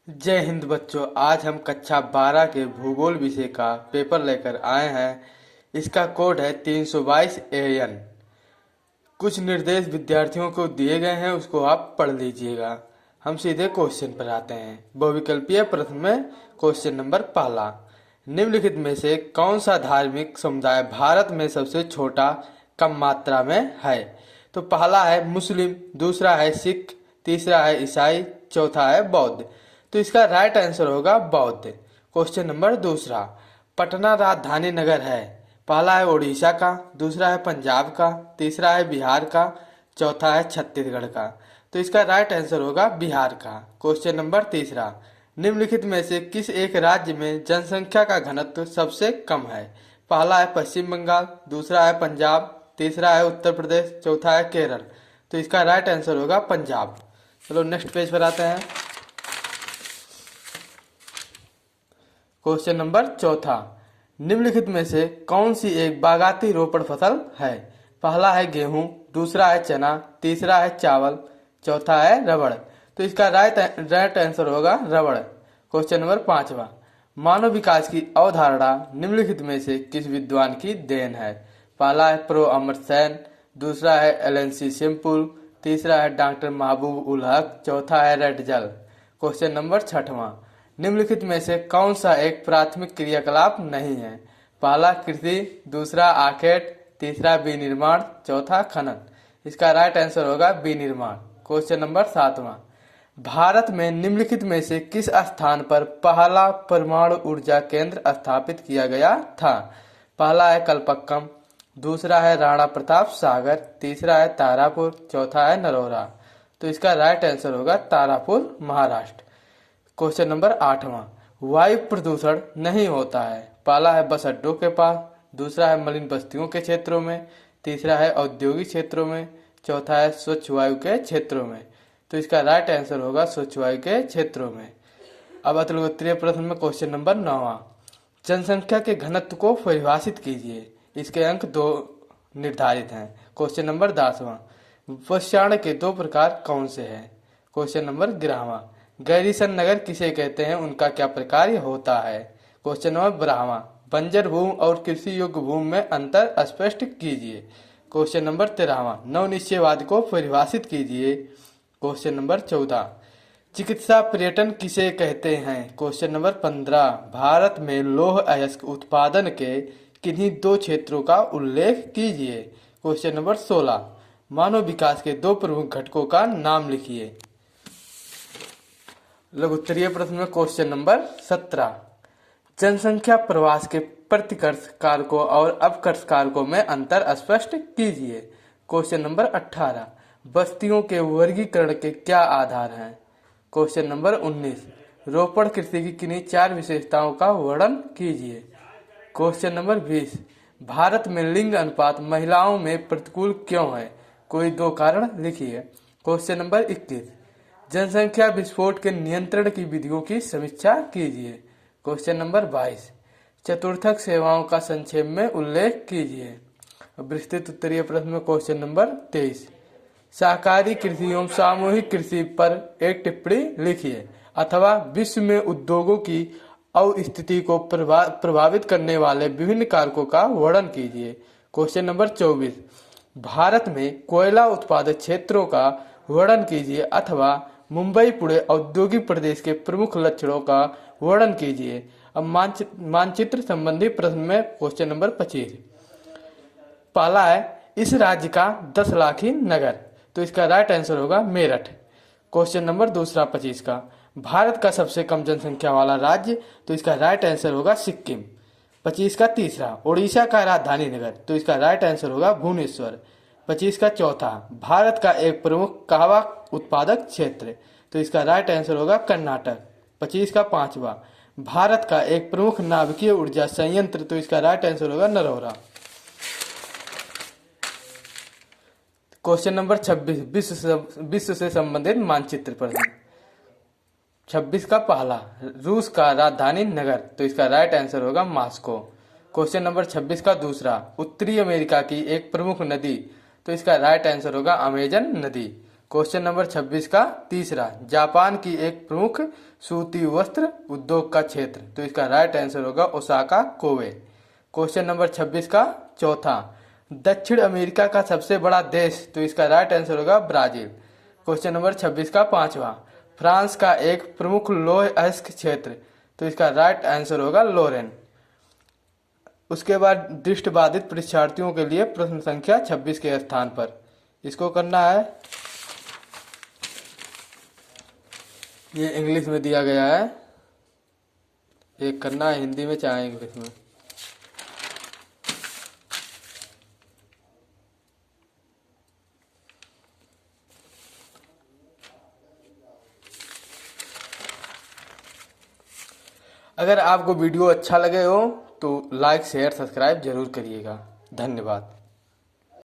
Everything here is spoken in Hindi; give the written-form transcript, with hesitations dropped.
जय हिंद बच्चों। आज हम कक्षा 12 के भूगोल विषय का पेपर लेकर आए हैं। इसका कोड है 322 AN। कुछ निर्देश विद्यार्थियों को दिए गए हैं, उसको आप पढ़ लीजिएगा। हम सीधे क्वेश्चन पर आते हैं। बहुविकल्पीय प्रश्न में क्वेश्चन नंबर पहला, निम्नलिखित में से कौन सा धार्मिक समुदाय भारत में सबसे छोटा कम मात्रा में है? तो पहला है मुस्लिम, दूसरा है सिख, तीसरा है ईसाई, चौथा है बौद्ध। तो इसका राइट आंसर होगा बौद्ध। क्वेश्चन नंबर दूसरा, पटना राजधानी नगर है। पहला है उड़ीसा का, दूसरा है पंजाब का, तीसरा है बिहार का, चौथा है छत्तीसगढ़ का। तो इसका राइट आंसर होगा बिहार का। क्वेश्चन नंबर तीसरा, निम्नलिखित में से किस एक राज्य में जनसंख्या का घनत्व सबसे कम है? पहला है पश्चिम बंगाल, दूसरा है पंजाब, तीसरा है उत्तर प्रदेश, चौथा है केरल। तो इसका राइट आंसर होगा पंजाब। चलो नेक्स्ट पेज पर आते हैं। क्वेश्चन नंबर चौथा, निम्नलिखित में से कौन सी एक बागाती रोपण फसल है? पहला है गेहूं, दूसरा है चना, तीसरा है चावल, चौथा है रबड़। तो इसका राइट आंसर होगा रबड़। क्वेश्चन नंबर पांचवा, मानव विकास की अवधारणा निम्नलिखित में से किस विद्वान की देन है? पहला है प्रो अमर सैन, दूसरा है LNC सिंपुल, तीसरा है डॉक्टर महबूब उल हक, चौथा है रेडजल। क्वेश्चन नंबर छठवां, निम्नलिखित में से कौन सा एक प्राथमिक क्रियाकलाप नहीं है? पहला कृषि, दूसरा आखेट, तीसरा विनिर्माण, चौथा खनन। इसका राइट आंसर होगा विनिर्माण। क्वेश्चन नंबर सातवां, भारत में निम्नलिखित में से किस स्थान पर पहला परमाणु ऊर्जा केंद्र स्थापित किया गया था? पहला है कलपक्कम, दूसरा है राणा प्रताप सागर, तीसरा है तारापुर, चौथा है नरोरा। तो इसका राइट आंसर होगा तारापुर, महाराष्ट्र। क्वेश्चन नंबर आठवां, वायु प्रदूषण नहीं होता है। पहला है बस अड्डों के पास, दूसरा है मलिन बस्तियों के क्षेत्रों में, तीसरा है औद्योगिक क्षेत्रों में, चौथा है स्वच्छ वायु के क्षेत्रों में। तो इसका राइट आंसर होगा स्वच्छ वायु के क्षेत्रों में। अब अतुल उत्तरीय प्रश्न में क्वेश्चन नंबर 9, जनसंख्या के घनत्व को परिभाषित कीजिए। इसके अंक 2 निर्धारित हैं। क्वेश्चन नंबर 10वां, वस्याण के 2 प्रकार कौन से हैं? क्वेश्चन नंबर 11वां, गैरीसन नगर किसे कहते हैं, उनका क्या प्रकार होता है? क्वेश्चन नंबर 12वां, बंजर भूमि और कृषि योग्य भूमि में अंतर स्पष्ट कीजिए। क्वेश्चन नंबर 13वां, नवनिश्चयवाद को परिभाषित कीजिए। क्वेश्चन नंबर 14, चिकित्सा पर्यटन किसे कहते हैं? क्वेश्चन नंबर 15, भारत में लौह अयस्क उत्पादन के किन्हीं 2 क्षेत्रों का उल्लेख कीजिए। क्वेश्चन नंबर 16, मानव विकास के 2 प्रमुख घटकों का नाम लिखिए। लघु उत्तरीय प्रश्न में क्वेश्चन नंबर 17, जनसंख्या प्रवास के प्रतिकर्ष कारकों और अपकर्ष कारकों में अंतर स्पष्ट कीजिए। क्वेश्चन नंबर 18, बस्तियों के वर्गीकरण के क्या आधार हैं? क्वेश्चन नंबर 19, रोपण कृषि की किन्हीं 4 विशेषताओं का वर्णन कीजिए। क्वेश्चन नंबर 20, भारत में लिंग अनुपात महिलाओं में प्रतिकूल क्यों है? कोई 2 कारण लिखिए। क्वेश्चन नंबर 21, जनसंख्या विस्फोट के नियंत्रण की विधियों की समीक्षा कीजिए। क्वेश्चन नंबर 22, चतुर्थक सेवाओं का संक्षेप में उल्लेख कीजिए। विस्तृत उत्तरीय प्रश्न में क्वेश्चन नंबर 23, सहकारी कृषि एवं सामूहिक कृषि पर एक टिप्पणी लिखिए अथवा विश्व में उद्योगों की अवस्थिति को प्रभावित करने वाले विभिन्न कारकों का वर्णन कीजिए। क्वेश्चन नंबर 24, भारत में कोयला उत्पादक क्षेत्रों का वर्णन कीजिए अथवा मुंबई पुणे औद्योगिक प्रदेश के प्रमुख लक्षणों का वर्णन कीजिए। अब मानचित्र संबंधी प्रश्न में क्वेश्चन नंबर 25, पहला है इस राज्य का 10 लाखी नगर। तो इसका राइट आंसर होगा मेरठ। क्वेश्चन नंबर दूसरा 25 का, भारत का सबसे कम जनसंख्या वाला राज्य। तो इसका राइट आंसर होगा सिक्किम। 25 का तीसरा, उड़ीसा का राजधानी नगर। तो इसका राइट आंसर होगा भुवनेश्वर। 25 का चौथा, भारत का एक प्रमुख कहवा उत्पादक क्षेत्र। तो इसका राइट आंसर होगा कर्नाटक। 25 का पांचवा, भारत का एक प्रमुख नाभिकीय ऊर्जा संयंत्र। तो इसका राइट आंसर होगा नरोरा। क्वेश्चन नंबर 26, विश्व से संबंधित मानचित्र प्रश्न। 26 का पहला, रूस का राजधानी नगर। तो इसका राइट आंसर होगा मॉस्को। क्वेश्चन नंबर 26 का दूसरा, उत्तरी अमेरिका की एक प्रमुख नदी। तो इसका राइट आंसर होगा अमेजन नदी। क्वेश्चन नंबर 26 का तीसरा, जापान की एक प्रमुख सूती वस्त्र उद्योग का क्षेत्र। तो इसका राइट आंसर होगा ओसाका कोबे। क्वेश्चन नंबर 26 का चौथा, दक्षिण अमेरिका का सबसे बड़ा देश। तो इसका राइट आंसर होगा ब्राजील। क्वेश्चन नंबर 26 का पांचवा, फ्रांस का एक प्रमुख लौह अयस्क क्षेत्र। तो इसका राइट आंसर होगा लोरेन। उसके बाद दृष्टिबाधित परीक्षार्थियों के लिए प्रश्न संख्या 26 के स्थान पर, इसको करना है, ये इंग्लिश में दिया गया है, एक करना है हिंदी में चाहे इंग्लिश में। अगर आपको वीडियो अच्छा लगे हो तो लाइक शेयर सब्सक्राइब जरूर करिएगा। धन्यवाद।